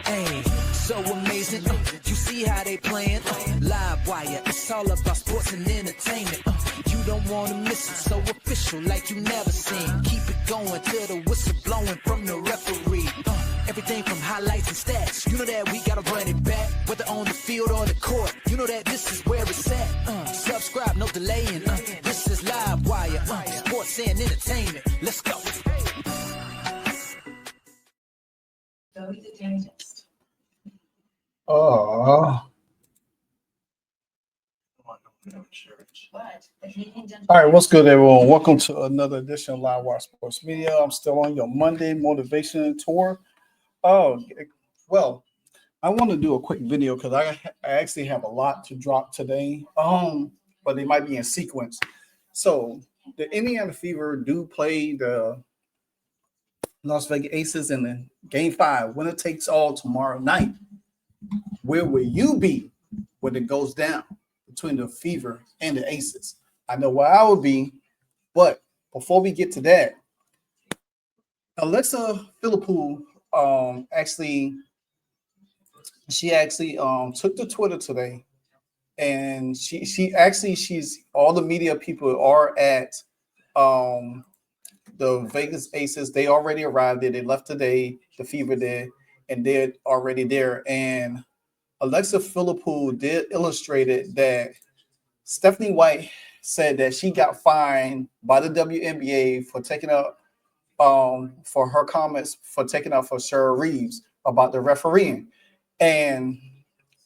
Hey, so amazing. You see how they playing? Live wire, it's all about sports and entertainment. You don't want to miss it, so official like you never seen. Keep it going till the whistle blowing from the referee. Everything from highlights and stats. You know that we gotta run it back, whether on the field or the court. You know that this is where it's at. Subscribe, no delaying. This is Live Wire, sports and entertainment. Let's go. Go to the dentist. All But right, what's good, everyone? Welcome to another edition of Live Wire Sports Media. I'm still on your Monday motivation tour. Oh, well, I want to do a quick video because I actually have a lot to drop today. But they might be in sequence. So the Indiana Fever do play the Las Vegas Aces in the Game 5. Winner takes all tomorrow night. Where will you be when it goes down between the Fever and the Aces? I know where I would be, but before we get to that, Alexa Philippou actually took to Twitter today, and she's all the media people are at the Vegas Aces. They already arrived there. They left today. The Fever did, and they're already there. And Alexa Philippou did illustrated that Stephanie White said that she got fined by the WNBA for taking up for her comments for taking up for Cheryl Reeves about the refereeing. And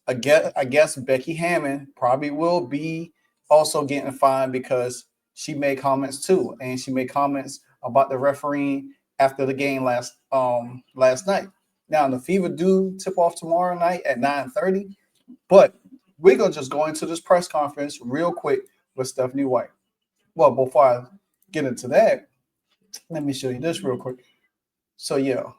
I guess Becky Hammond probably will be also getting fined because she made comments too, and she made comments about the refereeing after the game last night. Now the Fever do tip off tomorrow night at 9:30, but we're gonna just go into this press conference real quick with Stephanie White. Well, before I get into that, let me show you this real quick. So yeah,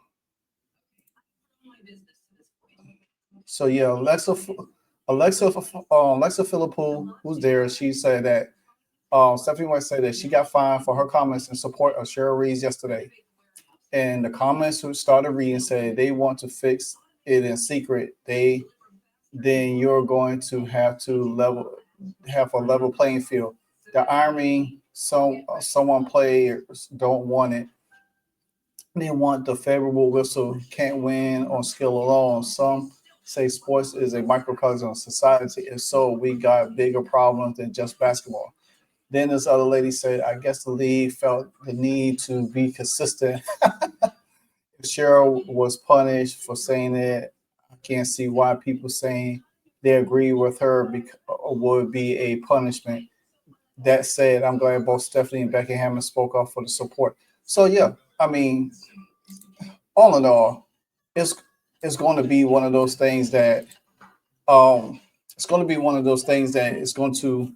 Alexa Philippou, who's there, she said that Stephanie White said that she got fined for her comments in support of Cheryl Reeves yesterday. And the comments who started reading said they want to fix it in secret. Then you're going to have a level playing field. The irony, someone players don't want it. They want the favorable whistle, can't win on skill alone. Some say sports is a microcosm of society, and so we got bigger problems than just basketball. Then this other lady said, I guess the league felt the need to be consistent. Cheryl was punished for saying it. I can't see why people saying they agree with her would be a punishment. That said, I'm glad both Stephanie and Becky Hammond spoke up for the support. So yeah, I mean, all in all, it's going to be one of those things that is going to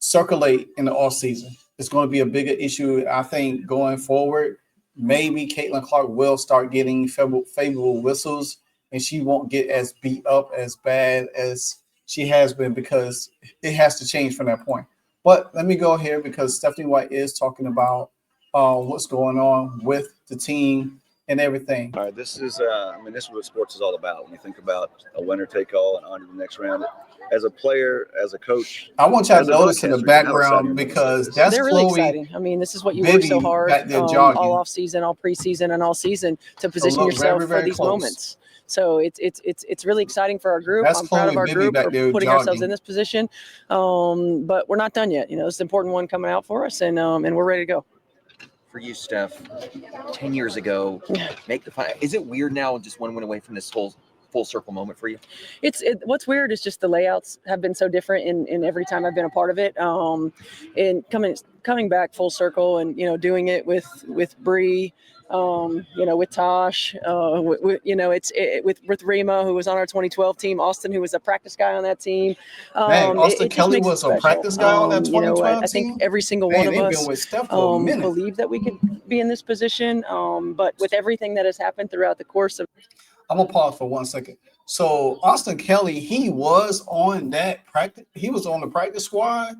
circulate in the off season. It's going to be a bigger issue, I think, going forward. Maybe Caitlin Clark will start getting favorable whistles, and she won't get as beat up as bad as she has been because it has to change from that point. But let me go here because Stephanie White is talking about what's going on with the team and everything. All right, this is what sports is all about. When you think about a winner take all and on to the next round, as a player, as a coach, I want y'all to notice in the background because that's they're really exciting. I mean, this is what you work so hard all off season, all preseason, and all season to position yourself for these moments. So it's really exciting for our group. I'm proud of our group for putting ourselves in this position. But we're not done yet. You know, it's an important one coming out for us, and we're ready to go. For you, Steph, 10 years ago, make the final. Is it weird now just one win away from this whole full circle moment for you? What's weird is just the layouts have been so different in every time I've been a part of it. And coming back full circle and, you know, doing it with Bree, you know, with Tosh, with Rima, who was on our 2012 team, Austin, who was a practice guy on that team. Austin Kelly was a practice guy on that 2012 team. I think every single one of us believed that we could be in this position. But with everything that has happened throughout the course of, I'm gonna pause for 1 second. So Austin Kelly, he was on that practice. He was on the practice squad,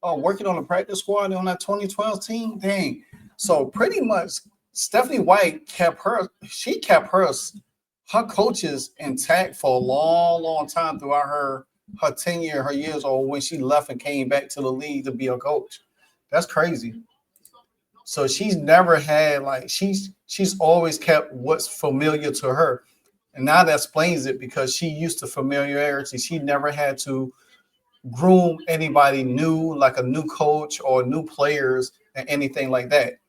working on the practice squad on that 2012 team. Dang. So pretty much Stephanie White kept her her coach is intact for a long, long time throughout her tenure, her years, or when she left and came back to the league to be a coach. That's crazy. So she's never had she's always kept what's familiar to her. And now that explains it because she used to familiarity. She never had to groom anybody new, like a new coach or new players and anything like that.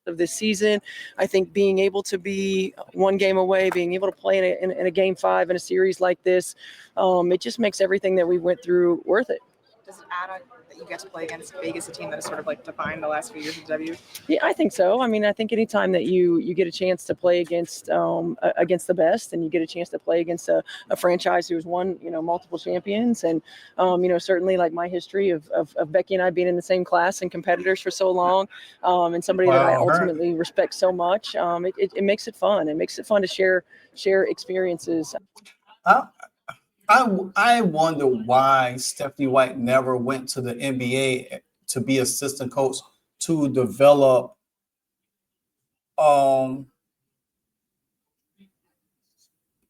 Of this season, I think being able to be one game away, being able to play in a game 5 in a series like this, it just makes everything that we went through worth it. Does it add on that you get to play against Vegas, a team that has sort of like defined the last few years of W? Yeah, I think so. I mean, I think anytime that you get a chance to play against the best, and you get a chance to play against a franchise who's won, multiple champions, and certainly like my history of Becky and I being in the same class and competitors for so long, and somebody that I ultimately respect so much, it makes it fun. It makes it fun to share experiences. I wonder why Stephanie White never went to the NBA to be assistant coach to develop you know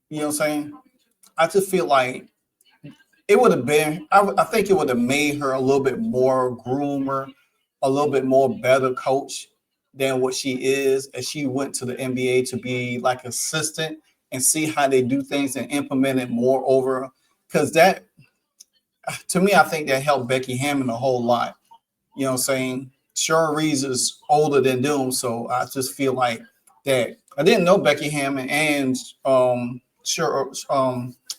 what I'm saying? I just feel like it would have been, I think it would have made her a little bit more groomer, a little bit more better coach than what she is, as she went to the NBA to be like assistant and see how they do things and implement it more over. Because that, to me, I think that helped Becky Hammon a whole lot. You know what I'm saying? Cheryl Reeve is older than them, so I just feel like that. I didn't know Becky Hammon and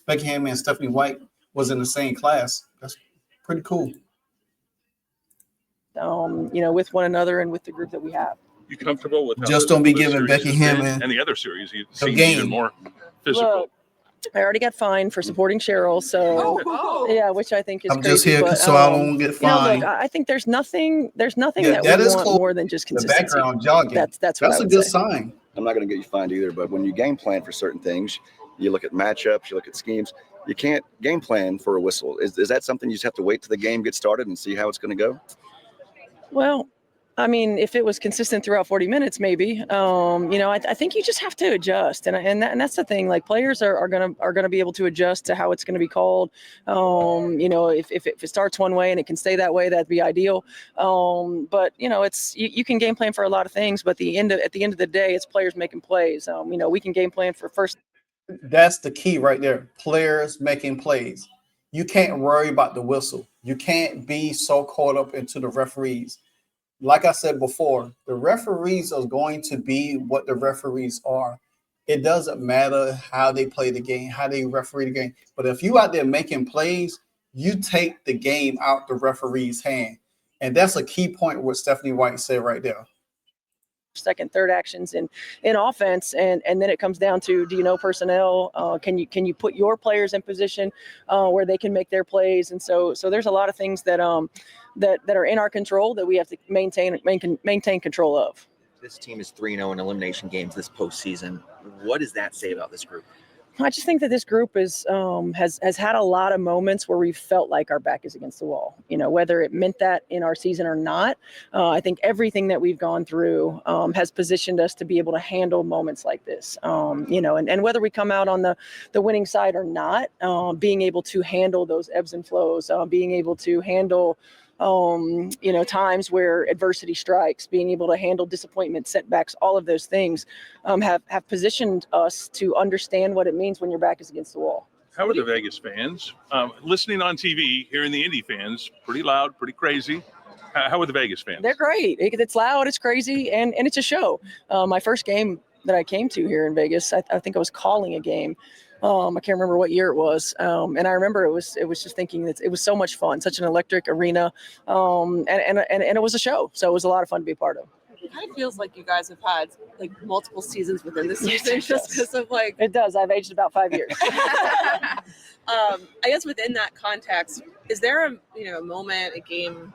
Becky Hammon and Stephanie White was in the same class. That's pretty cool. With one another and with the group that we have. You comfortable with just don't be giving Becky Hammon and the other series you seem even more physical. Look, I already got fined for supporting Cheryl, so yeah, which I think is I'm crazy. Just here so I don't get fined. Look, I think there's nothing that we want more than just consistency. The background jogging. That's a good sign. I'm not going to get you fined either, but when you game plan for certain things, you look at matchups, you look at schemes. You can't game plan for a whistle. Is that something you just have to wait till the game gets started and see how it's going to go? Well, I mean, if it was consistent throughout 40 minutes, maybe. I think you just have to adjust, and that's the thing. Like, players are gonna be able to adjust to how it's going to be called. If it starts one way and it can stay that way, that'd be ideal. But it's you can game plan for a lot of things, but at the end of the day, it's players making plays. We can game plan for first. That's the key right there. Players making plays. You can't worry about the whistle. You can't be so caught up into the referees. Like I said before, the referees are going to be what the referees are. It doesn't matter how they play the game, how they referee the game. But if you out there making plays, you take the game out the referee's hand. And that's a key point what Stephanie White said right there. Second, third actions in offense, and then it comes down to, do you know personnel? Can you put your players in position where they can make their plays? And so there's a lot of things that are in our control that we have to maintain control of. This team is 3-0 in elimination games this postseason. What does that say about this group? I just think that this group has had a lot of moments where we felt like our back is against the wall, whether it meant that in our season or not. I think everything that we've gone through has positioned us to be able to handle moments like this, and whether we come out on the winning side or not, being able to handle those ebbs and flows, being able to handle times where adversity strikes, being able to handle disappointment, setbacks, all of those things have positioned us to understand what it means when your back is against the wall. How are the Vegas fans? Listening on TV, hearing the Indy fans, pretty loud, pretty crazy. How are the Vegas fans? They're great. It's loud, it's crazy, and it's a show. My first game that I came to here in Vegas, I think I was calling a game. I can't remember what year it was. And I remember it was just thinking that it was so much fun, such an electric arena. And it was a show. So it was a lot of fun to be a part of. It kind of feels like you guys have had like multiple seasons within the season just because of like. It does. I've aged about 5 years. I guess within that context, is there a moment, a game,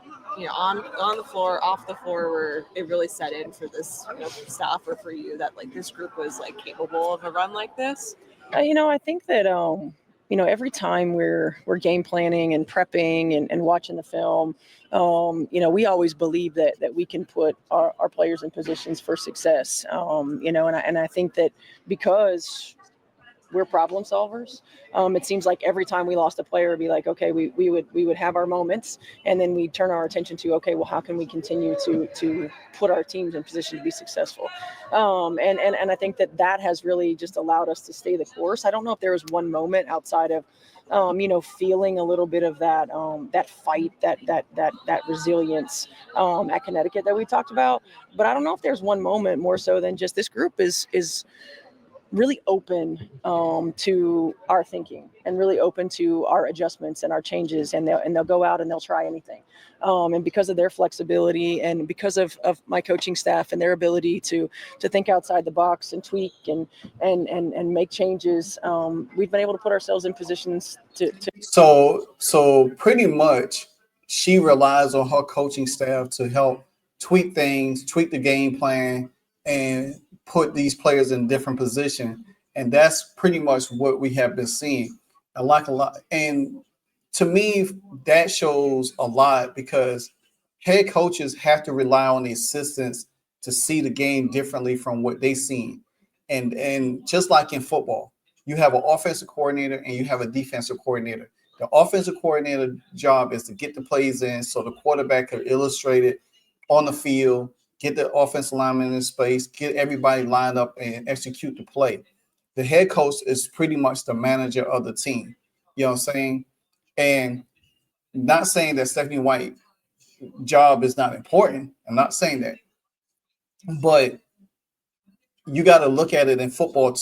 on the floor, off the floor, where it really set in for this staff or for you that like this group was like capable of a run like this? I think that every time we're game planning and prepping and watching the film, we always believe that we can put our players in positions for success. And I think that because we're problem solvers, it seems like every time we lost a player, it'd be like, okay, we would have our moments, and then we turn our attention to, okay, well, how can we continue to put our teams in position to be successful? And I think that has really just allowed us to stay the course. I don't know if there was one moment outside of feeling a little bit of that fight, that resilience at Connecticut that we talked about. But I don't know if there's one moment more so than just this group is really open to our thinking and really open to our adjustments and our changes, and they'll go out and they'll try anything. And because of their flexibility and because of my coaching staff and their ability to think outside the box and tweak and make changes, we've been able to put ourselves in positions to. So pretty much she relies on her coaching staff to help tweak things, tweak the game plan, and put these players in different position. And that's pretty much what we have been seeing a lot. And to me, that shows a lot because head coaches have to rely on the assistants to see the game differently from what they seen. And just like in football, you have an offensive coordinator and you have a defensive coordinator. The offensive coordinator job is to get the plays in so the quarterback can illustrate it on the field, get the offensive lineman in space, get everybody lined up and execute the play. The head coach is pretty much the manager of the team. You know what I'm saying? And not saying that Stephanie White's job is not important. I'm not saying that. But you got to look at it in football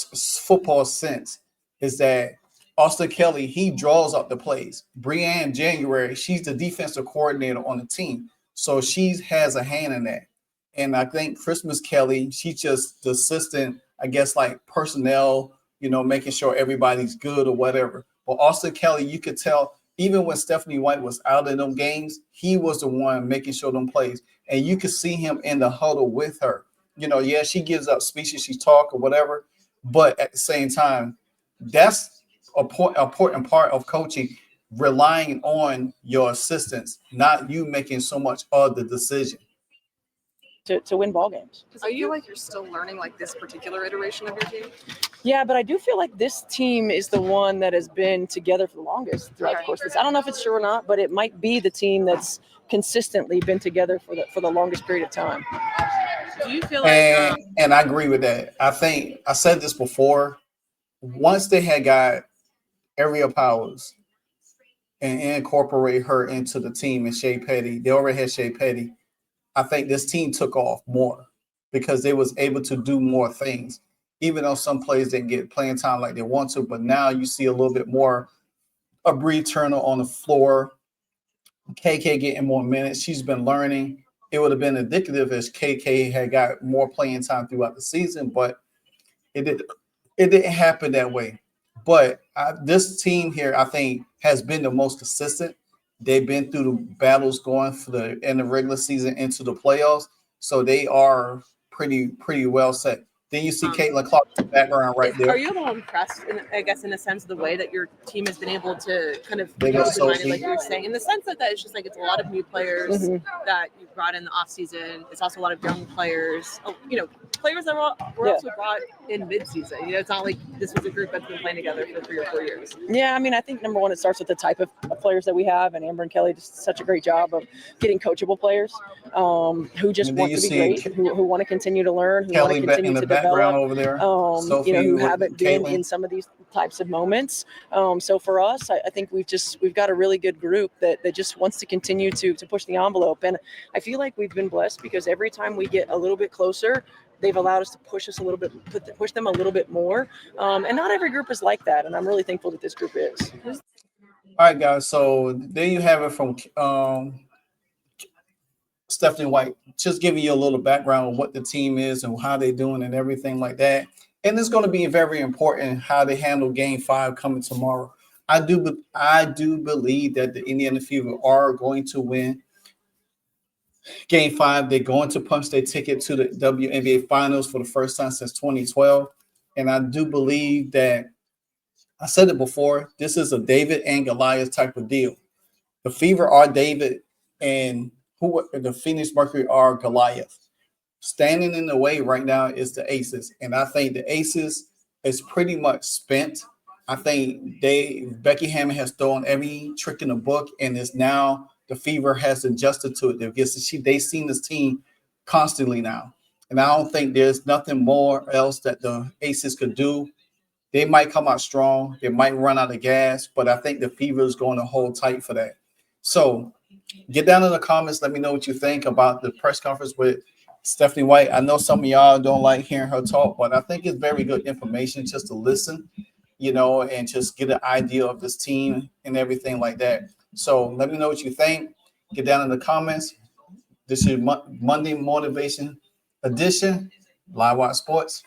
sense, is that Austin Kelly, he draws up the plays. Breanne January, she's the defensive coordinator on the team. So she has a hand in that. And I think Christmas Kelly, she's just the assistant, I guess, like personnel, making sure everybody's good or whatever. But Austin Kelly, you could tell, even when Stephanie White was out in them games, he was the one making sure them plays. And you could see him in the huddle with her. She gives up speeches, she talk or whatever. But at the same time, that's an important part of coaching, relying on your assistants, not you making so much of the decision. To win ball games. Are you like you're still learning like this particular iteration of your team? Yeah, but I do feel like this team is the one that has been together for the longest throughout the course of this. I don't know if it's true or not, but it might be the team that's consistently been together for the longest period of time. Do you feel like and I agree with that. I think I said this before. Once they had got Ariel Powers and incorporate her into the team and Shea Petty, they already had Shea Petty. I think this team took off more because they was able to do more things, even though some players didn't get playing time like they want to. But now you see a little bit more of Bree Turner on the floor, KK getting more minutes. She's been learning. It would have been indicative as KK had got more playing time throughout the season, but it didn't happen that way. But this team here, I think, has been the most consistent. They've been through the battles going for the end of regular season into the playoffs, so they are pretty well set. Then you see Caitlin Clark's background right there. Are you a little impressed, in a sense, of the way that your team has been able to kind of be open-minded, like you were saying, in the sense that it's just like it's a lot of new players that you brought in the off season. It's also a lot of young players. Players that were also brought in mid-season. It's not like this was a group that's been playing together for 3 or 4 years. Yeah, I think number one, it starts with the type of players that we have, and Amber and Kelly did such a great job of getting coachable players who just want to be great, who want to continue to learn, who want to continue to develop. Over there, who haven't been in some of these types of moments. So for us, I think we've got a really good group that just wants to continue to push the envelope, and I feel like we've been blessed because every time we get a little bit closer, they've allowed us to push us a little bit, push them a little bit more. And not every group is like that. And I'm really thankful that this group is. All right, guys. So there you have it from Stephanie White, just giving you a little background of what the team is and how they're doing and everything like that. And it's going to be very important how they handle Game 5 coming tomorrow. I do believe that the Indiana Fever are going to win Game 5. They're going to punch their ticket to the WNBA Finals for the first time since 2012. And I do believe that I said it before. This is a David and Goliath type of deal. The Fever are David, and the Phoenix Mercury are Goliath. Standing in the way right now is the Aces, and I think the Aces is pretty much spent. I think Becky Hammond has thrown every trick in the book, and it's now the Fever has adjusted to it. They've seen this team constantly now, and I don't think there's nothing more else that the Aces could do. They might come out strong, they might run out of gas, but I think the Fever is going to hold tight for that. So get down in the comments. Let me know what you think about the press conference with Stephanie White. I know some of y'all don't like hearing her talk, but I think it's very good information just to listen, and just get an idea of this team and everything like that. So let me know what you think. Get down in the comments. This is Monday Motivation Edition, Live Watch Sports.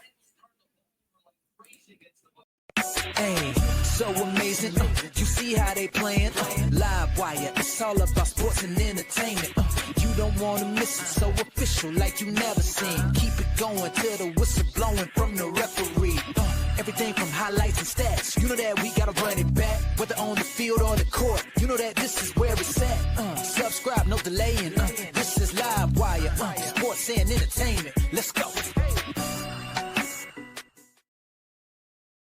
Hey, so amazing. You see how they playing. Live wire. It's all about sports and entertainment. You don't want to miss it. So official, like you never seen. Keep it going till the whistle blowing from the referee. Everything from highlights and stats. You know that we gotta run it back, whether on the field or the court. You know that this is where it's at. Subscribe, no delaying. This is Live Wire. Sports and entertainment. Let's go.